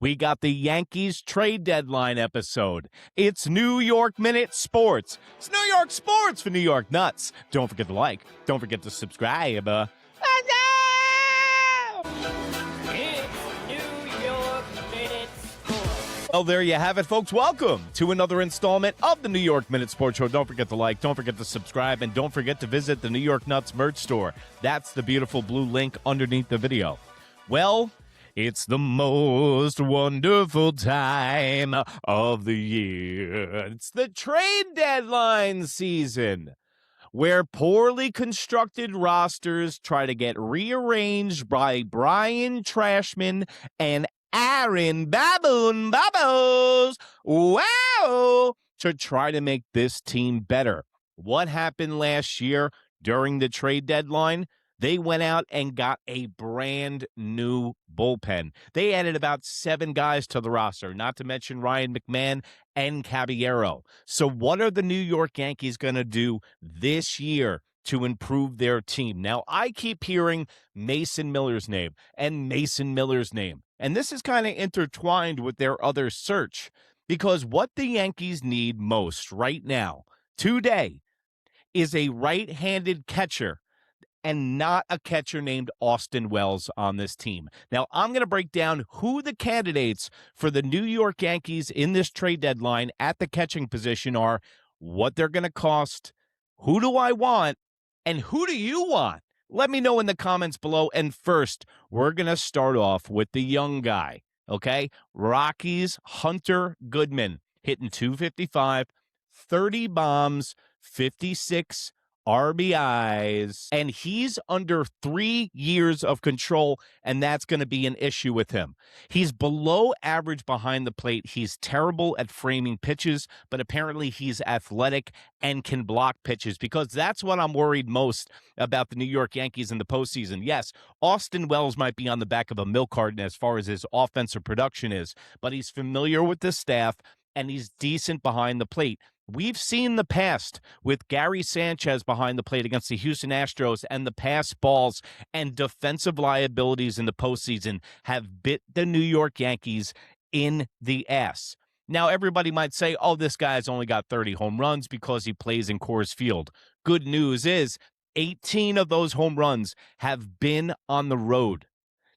We got the Yankees trade deadline episode. It's New York Minute Sports. It's New York Sports for New York Nuts. Don't forget to like. Don't forget to subscribe. Well, there you have it, folks. Welcome to another installment of the New York Minute Sports Show. Don't forget to like, don't forget to subscribe, and don't forget to visit the New York Nuts merch store. That's the beautiful blue link underneath the video. Well, it's the most wonderful time of the year. It's the trade deadline season, where poorly constructed rosters try to get rearranged by Brian Cashman and Aaron Baboon Babos, wow, to try to make this team better. What happened last year during the trade deadline? They went out and got a brand new bullpen. They added about 7 guys to the roster, not to mention Ryan McMahon and Caballero. So what are the New York Yankees going to do this year to improve their team? Now, I keep hearing Mason Miller's name and Mason Miller's name. And this is kind of intertwined with their other search, because what the Yankees need most right now, today, is a right-handed catcher and not a catcher named Austin Wells on this team. Now, I'm going to break down who the candidates for the New York Yankees in this trade deadline at the catching position are, what they're going to cost, who do I want, and who do you want? Let me know in the comments below. And first, we're going to start off with the young guy, okay? Rockies, Hunter Goodman, hitting .255, 30 bombs, 56 RBIs, and he's under 3 years of control, and that's going to be an issue with him. He's below average behind the plate. He's terrible at framing pitches, but apparently he's athletic and can block pitches, because that's what I'm worried most about the New York Yankees in the postseason. Yes, Austin Wells might be on the back of a milk carton as far as his offensive production is, but he's familiar with the staff, and he's decent behind the plate. We've seen the past with Gary Sanchez behind the plate against the Houston Astros, and the pass balls and defensive liabilities in the postseason have bit the New York Yankees in the ass. Now, everybody might say, oh, this guy's only got 30 home runs because he plays in Coors Field. Good news is 18 of those home runs have been on the road.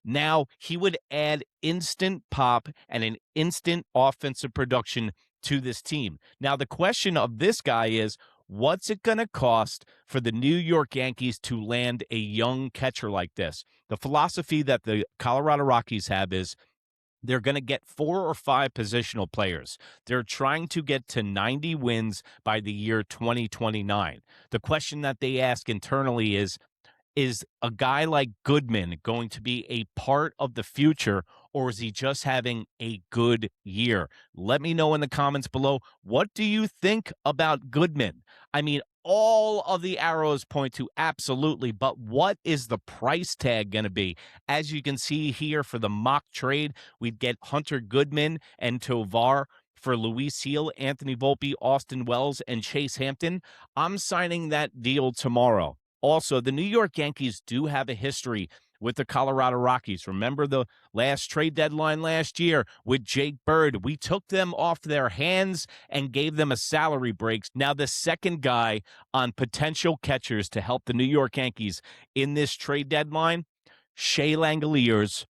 Now, he would add instant pop and an instant offensive production to this team. Now, the question of this guy is, what's it going to cost for the New York Yankees to land a young catcher like this? The philosophy that the Colorado Rockies have is they're going to get 4 or 5 positional players. They're trying to get to 90 wins by the year 2029. The question that they ask internally is a guy like Goodman going to be a part of the future, or is he just having a good year? Let me know in the comments below. What do you think about Goodman? I mean, all of the arrows point to absolutely, but what is the price tag going to be? As you can see here for the mock trade, we'd get Hunter Goodman and Tovar for Luis Gil, Anthony Volpe, Austin Wells, and Chase Hampton. I'm signing that deal tomorrow. Also, the New York Yankees do have a history with the Colorado Rockies. Remember the last trade deadline last year with Jake Bird? We took them off their hands and gave them a salary break. Now, the second guy on potential catchers to help the New York Yankees in this trade deadline, Shea Langeliers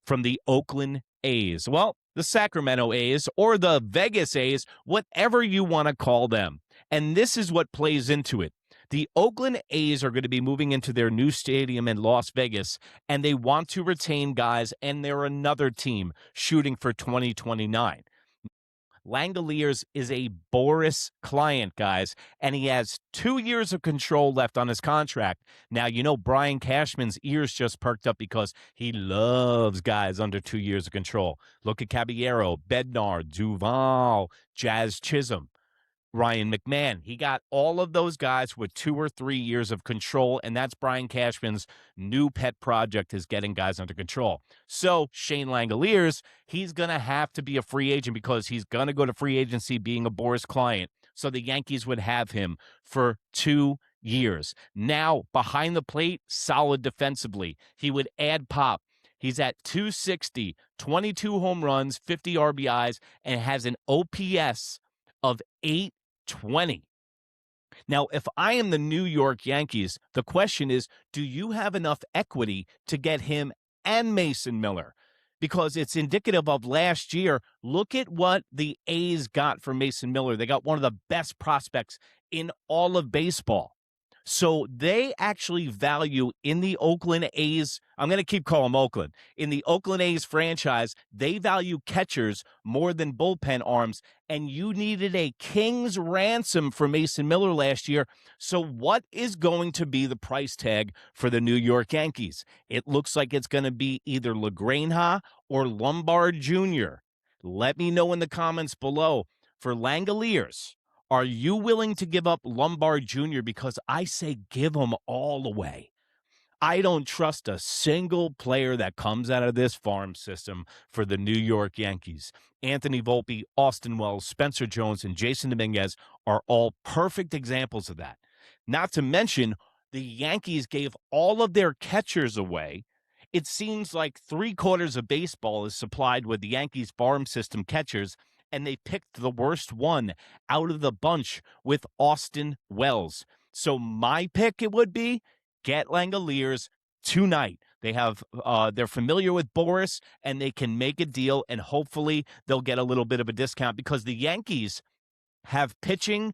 from the Oakland A's. Well, the Sacramento A's or the Vegas A's, whatever you want to call them. And this is what plays into it. The Oakland A's are going to be moving into their new stadium in Las Vegas, and they want to retain guys, and they're another team shooting for 2029. Langeliers is a Boris client, guys, and he has 2 years of control left on his contract. Now, you know Brian Cashman's ears just perked up because he loves guys under 2 years of control. Look at Caballero, Bednar, Duval, Jazz Chisholm, Ryan McMahon. He got all of those guys with 2 or 3 years of control, and that's Brian Cashman's new pet project, is getting guys under control. So Shea Langeliers, he's going to have to be a free agent because he's going to go to free agency being a Boris client. So the Yankees would have him for 2 years. Now, behind the plate, solid defensively. He would add pop. He's at 260, 22 home runs, 50 RBIs, and has an OPS of 820. Now, if I am the New York Yankees, the question is, do you have enough equity to get him and Mason Miller? Because it's indicative of last year. Look at what the A's got for Mason Miller. They got one of the best prospects in all of baseball. So they actually value in the Oakland A's, I'm going to keep calling them Oakland, in the Oakland A's franchise, they value catchers more than bullpen arms, and you needed a king's ransom for Mason Miller last year. So what is going to be the price tag for the New York Yankees? It looks like it's going to be either LaGrange or Lombard Jr. Let me know in the comments below. For Langeliers, are you willing to give up Lombard Jr.? Because I say give him all away. I don't trust a single player that comes out of this farm system for the New York Yankees. Anthony Volpe, Austin Wells, Spencer Jones, and Jason Dominguez are all perfect examples of that. Not to mention, the Yankees gave all of their catchers away. It seems like 3/4 of baseball is supplied with the Yankees farm system catchers, and they picked the worst one out of the bunch with Austin Wells. So my pick, it would be get Langeliers tonight. They're familiar with Boris, and they can make a deal, and hopefully they'll get a little bit of a discount because the Yankees have pitching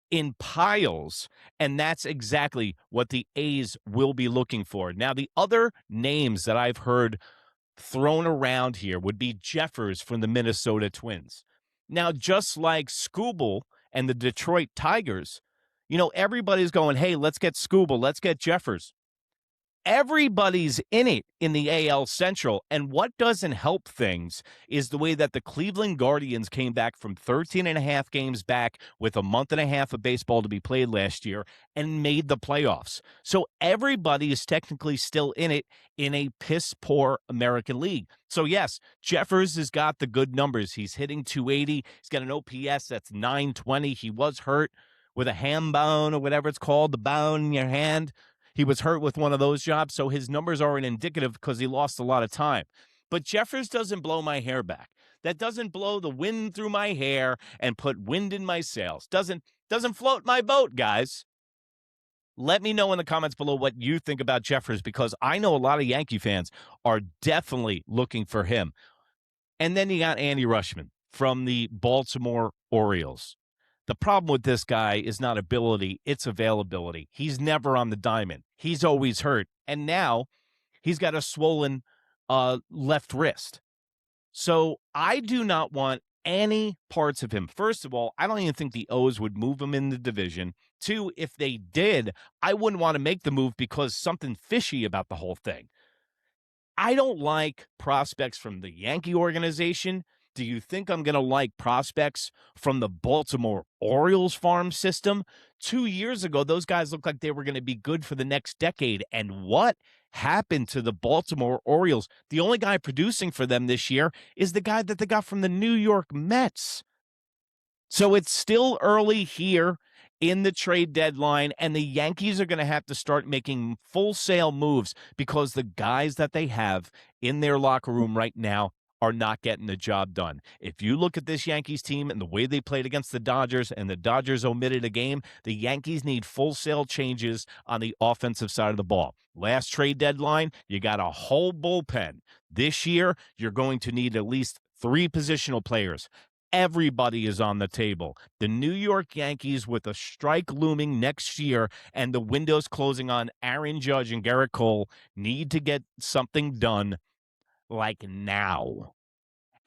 in piles, and that's exactly what the A's will be looking for. Now, the other names that I've heard thrown around here would be Jeffers from the Minnesota Twins. Now, just like Skubal and the Detroit Tigers, everybody's going, hey, let's get Skubal, let's get Jeffers. Everybody's in it in the AL Central, and what doesn't help things is the way that the Cleveland Guardians came back from 13 and a half games back with a month and a half of baseball to be played last year and made the playoffs. So everybody is technically still in it in a piss-poor American League. So yes, Jeffers has got the good numbers. He's hitting 280. He's got an OPS that's 920. He was hurt with a ham bone or whatever it's called, the bone in your hand. He was hurt with one of those jobs, so his numbers aren't indicative because he lost a lot of time. But Jeffers doesn't blow my hair back. That doesn't blow the wind through my hair and put wind in my sails. Doesn't float my boat, guys. Let me know in the comments below what you think about Jeffers, because I know a lot of Yankee fans are definitely looking for him. And then you got Adley Rutschman from the Baltimore Orioles. The problem with this guy is not ability, it's availability. He's never on the diamond. He's always hurt. And now he's got a swollen left wrist. So I do not want any parts of him. First of all, I don't even think the O's would move him in the division. Two, if they did, I wouldn't want to make the move because something fishy about the whole thing. I don't like prospects from the Yankee organization. Do you think I'm going to like prospects from the Baltimore Orioles farm system? 2 years ago, those guys looked like they were going to be good for the next decade. And what happened to the Baltimore Orioles? The only guy producing for them this year is the guy that they got from the New York Mets. So it's still early here in the trade deadline, and the Yankees are going to have to start making full-sale moves because the guys that they have in their locker room right now are not getting the job done. If you look at this Yankees team and the way they played against the Dodgers, and the Dodgers omitted a game, the Yankees need full-sale changes on the offensive side of the ball. Last trade deadline, you got a whole bullpen. This year, you're going to need at least 3 positional players. Everybody is on the table. The New York Yankees, with a strike looming next year and the windows closing on Aaron Judge and Garrett Cole, need to get something done like now.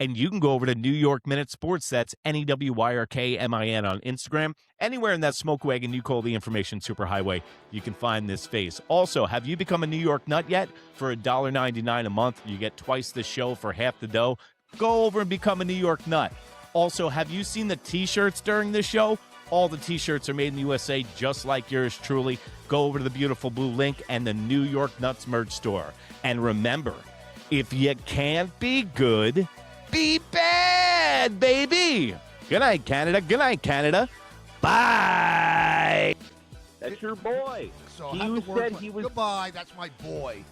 And you can go over to New York Minute Sports. That's NEWYRKMIN on Instagram. Anywhere in that smoke wagon you call the information superhighway, you can find this face. Also, have you become a New York Nut yet? For $1.99 a month, you get twice the show for half the dough. Go over and become a New York Nut. Also, have you seen the T-shirts during this show? All the T-shirts are made in the USA, just like yours truly. Go over to the beautiful blue link and the New York Nuts merch store. And remember, if you can't be good, be bad, baby. Good night, Canada. Good night, Canada. Bye. That's your boy. So You said he was. Goodbye. That's my boy.